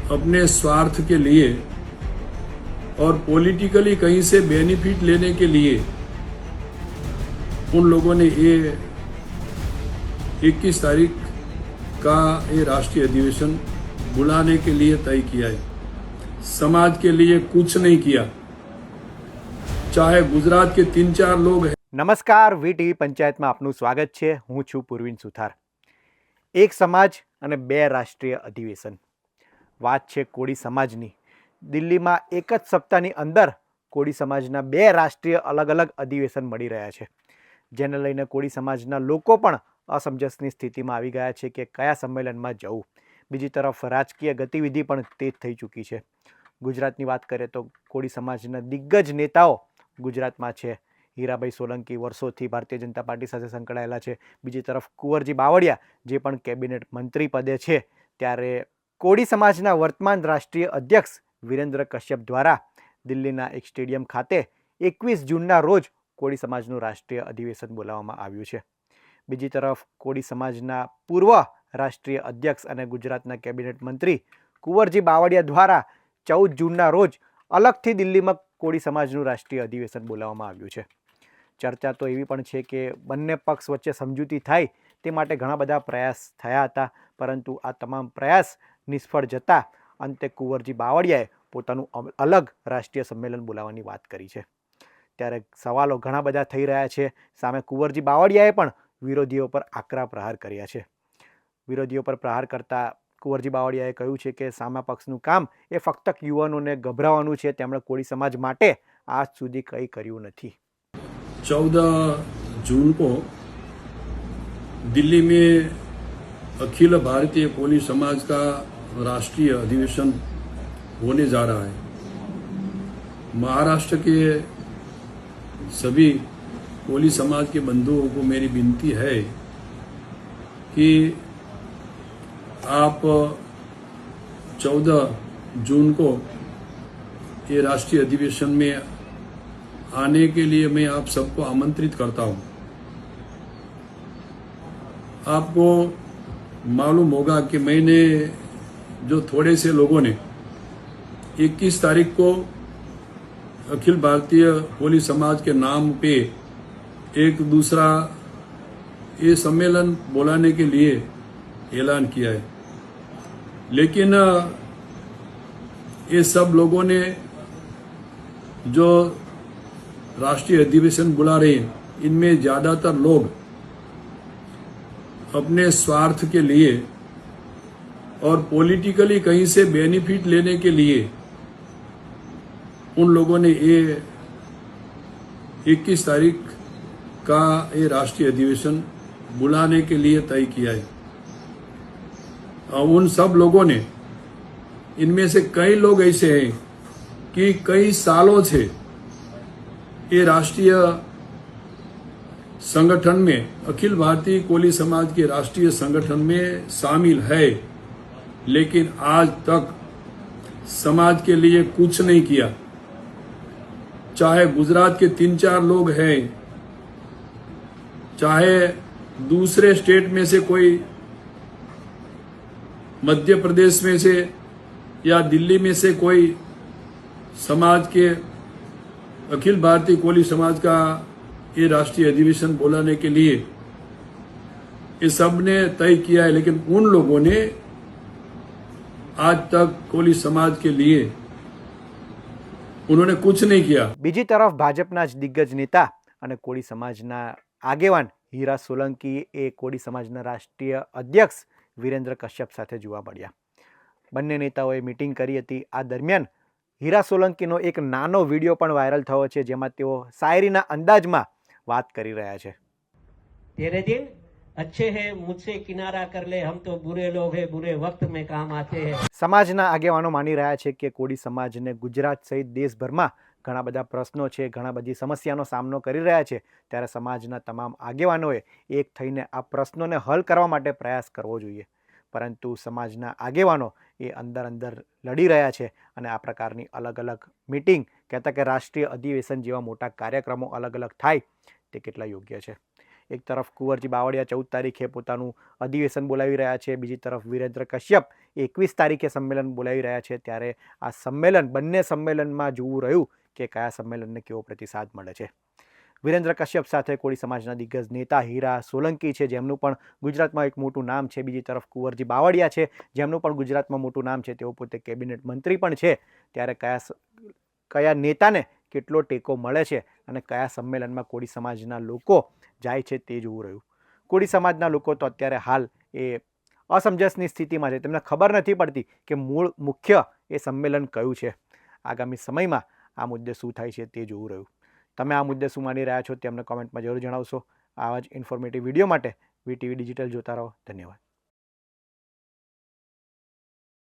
अपने स्वार्थ के लिए और पॉलिटिकली कहीं से बेनिफिट लेने के लिए उन लोगों ने ये 21 तारीख का ये राष्ट्रीय अधिवेशन बुलाने के लिए तय किया है। समाज के लिए कुछ नहीं किया, चाहे गुजरात के 3-4 लोग हैं। નમસ્કાર, વીટીવી પંચાયતમાં આપનું સ્વાગત છે। હું છું પૂર્વિન સુથાર। એક સમાજ અને બે રાષ્ટ્રીય અધિવેશન। વાત છે કોળી સમાજની। દિલ્હીમાં એક જ સપ્તાહની અંદર કોળી સમાજના બે રાષ્ટ્રીય અલગ અલગ અધિવેશન મળી રહ્યા છે, જેને લઈને કોળી સમાજના લોકો પણ અસમંજસની સ્થિતિમાં આવી ગયા છે કે કયા સંમેલનમાં જવું। બીજી તરફ રાજકીય ગતિવિધિ પણ તેજ થઈ ચૂકી છે। ગુજરાતની વાત કરીએ તો કોળી સમાજના દિગ્ગજ નેતાઓ ગુજરાતમાં છે। હીરાભાઈ સોલંકી વર્ષોથી ભારતીય જનતા પાર્ટી સાથે સંકળાયેલા છે। બીજી તરફ કુંવરજી બાવળિયા જે પણ કેબિનેટ મંત્રી પદે છે, ત્યારે કોળી સમાજના વર્તમાન રાષ્ટ્રીય અધ્યક્ષ વિરેન્દ્ર કશ્યપ દ્વારા દિલ્હીના એક સ્ટેડિયમ ખાતે 21 જૂનના રોજ કોળી સમાજનું રાષ્ટ્રીય અધિવેશન બોલાવવામાં આવ્યું છે। બીજી તરફ કોળી સમાજના પૂર્વ રાષ્ટ્રીય અધ્યક્ષ અને ગુજરાતના કેબિનેટ મંત્રી કુંવરજી બાવળિયા દ્વારા 14 જૂનના રોજ અલગથી દિલ્હીમાં કોળી સમાજનું રાષ્ટ્રીય અધિવેશન બોલાવવામાં આવ્યું છે। ચર્ચા તો એવી પણ છે કે બંને પક્ષ વચ્ચે સમજૂતી થાય તે માટે ઘણા બધા પ્રયાસ થયા હતા, પરંતુ આ તમામ પ્રયાસ નિષ્ફળ જતા અંતે કુંવરજી બાવળિયાએ પોતાનું અલગ રાષ્ટ્રીય સંમેલન બોલાવવાની વાત કરી છે। ત્યારે સવાલો ઘણા બધા થઈ રહ્યા છે। સામે કુંવરજી બાવળિયાએ પણ વિરોધીઓ પર આકરા પ્રહાર કર્યા છે। વિરોધીઓ પર પ્રહાર કરતા કુંવરજી બાવળિયાએ કહ્યું છે કે સામા પક્ષનું કામ એ ફક્ત યુવાનોને ગભરાવાનું છે। તેમણે કોળી સમાજ માટે આજ સુધી કંઈ કર્યું નથી। 14 जून को दिल्ली में अखिल भारतीय कोली समाज का राष्ट्रीय अधिवेशन होने जा रहा है। महाराष्ट्र के सभी कोली समाज के बंधुओं को मेरी विनती है कि आप 14 जून को ये राष्ट्रीय अधिवेशन में आने के लिए मैं आप सबको आमंत्रित करता हूं। आपको मालूम होगा कि मैंने जो थोड़े से लोगों ने 21 तारीख को अखिल भारतीय कोली समाज के नाम पे एक दूसरा ये सम्मेलन बुलाने के लिए ऐलान किया है, लेकिन ये सब लोगों ने जो राष्ट्रीय अधिवेशन बुला रहे हैं, इनमें ज्यादातर लोग अपने स्वार्थ के लिए और पॉलिटिकली कहीं से बेनिफिट लेने के लिए उन लोगों ने ये 21 तारीख का ये राष्ट्रीय अधिवेशन बुलाने के लिए तय किया है। उन सब लोगों ने, इनमें से कई लोग ऐसे हैं कि कई सालों से ये राष्ट्रीय संगठन में, अखिल भारतीय कोली समाज के राष्ट्रीय संगठन में शामिल है, लेकिन आज तक समाज के लिए कुछ नहीं किया। चाहे गुजरात के 3-4 लोग हैं, चाहे दूसरे स्टेट में से कोई, मध्य प्रदेश में से या दिल्ली में से कोई समाज के अखिल भारतीय कोली समाज का ये राष्ट्रीय अधिवेशन बुलाने के लिए ये सब ने तय किया है, लेकिन उन लोगों ने आज तक कोली समाज के लिए उन्होंने कुछ नहीं किया। બીજી તરફ ભાજપના જ દિગ્ગજ નેતા અને કોળી સમાજના આગેવાન હીરા સોલંકી એ કોળી સમાજના રાષ્ટ્રીય અધ્યક્ષ વિરેન્દ્ર કશ્યપ સાથે જોવા મળ્યા। બંને નેતાઓએ મીટિંગ કરી હતી। આ દરમિયાન હીરા સોલંકીનો એક નાનો વિડીયો પણ વાયરલ થયો છે, જેમાં તેઓ શાયરીના અંદાજમાં વાત કરી રહ્યા છે। तेरे दिन अच्छे हैं, मुझसे किनारा कर ले, हम तो बुरे लोग हैं, बुरे वक्त में काम आते हैं। સમાજના આગેવાનો માની રહ્યા છે કે કોળી સમાજને ગુજરાત સહિત દેશભરમાં ઘણા બધા પ્રશ્નો છે, ઘણા બધી સમસ્યાનો સામનો કરી રહ્યા છે, ત્યારે સમાજના તમામ આગેવાનોએ એક થઈને આ પ્રશ્નોને હલ કરવા માટે પ્રયાસ કરવો જોઈએ। પરંતુ સમાજના આગેવાનો એ અંદર લડી રહ્યા છે અને આ પ્રકારની અલગ અલગ મીટિંગ કહેતા કે રાષ્ટ્રીય અધિવેશન જેવા મોટા કાર્યક્રમો અલગ અલગ થાય તે કેટલા યોગ્ય છે। એક તરફ કુંવરજી બાવળિયા 14 તારીખે પોતાનું અધિવેશન બોલાવી રહ્યા છે, બીજી તરફ વિરેન્દ્ર કશ્યપ 21 તારીખે સંમેલન બોલાવી રહ્યા છે. ત્યારે આ સંમેલન, બંને સંમેલનમાં જોવું રહ્યું કે કયા સંમેલનને કેવો પ્રતિસાદ મળે છે. વિરેન્દ્ર કશ્યપ સાથે કોળી સમાજના દિગ્ગજ નેતા હીરા સોલંકી છે, જેમનું પણ ગુજરાતમાં એક મોટું નામ છે. બીજી તરફ કુંવરજી બાવળિયા છે, જેમનું પણ ગુજરાતમાં મોટું નામ છે. તેઓ પોતે કેબિનેટ મંત્રી પણ છે. ત્યારે કયા નેતાને કેટલો ટેકો મળે છે અને કયા સંમેલનમાં કોળી સમાજના લોકો જાય છે તે જોવું રહ્યું. કોળી સમાજના લોકો તો અત્યારે હાલ એ અસમંજસની સ્થિતિમાં છે. તેમને ખબર નથી પડતી કે મૂળ મુખ્ય એ સંમેલન કયું છે. આગામી સમયમાં આ મુદ્દે શું થાય છે તે જોવું રહ્યું. તમે આ મુદ્દે શું માની રહ્યા છો તે અમને કોમેન્ટમાં જરૂર જણાવશો. આવા જ ઇન્ફોર્મેટિવ વિડીયો માટે વીટીવી ડિજિટલ જોતા રહો. ધન્યવાદ.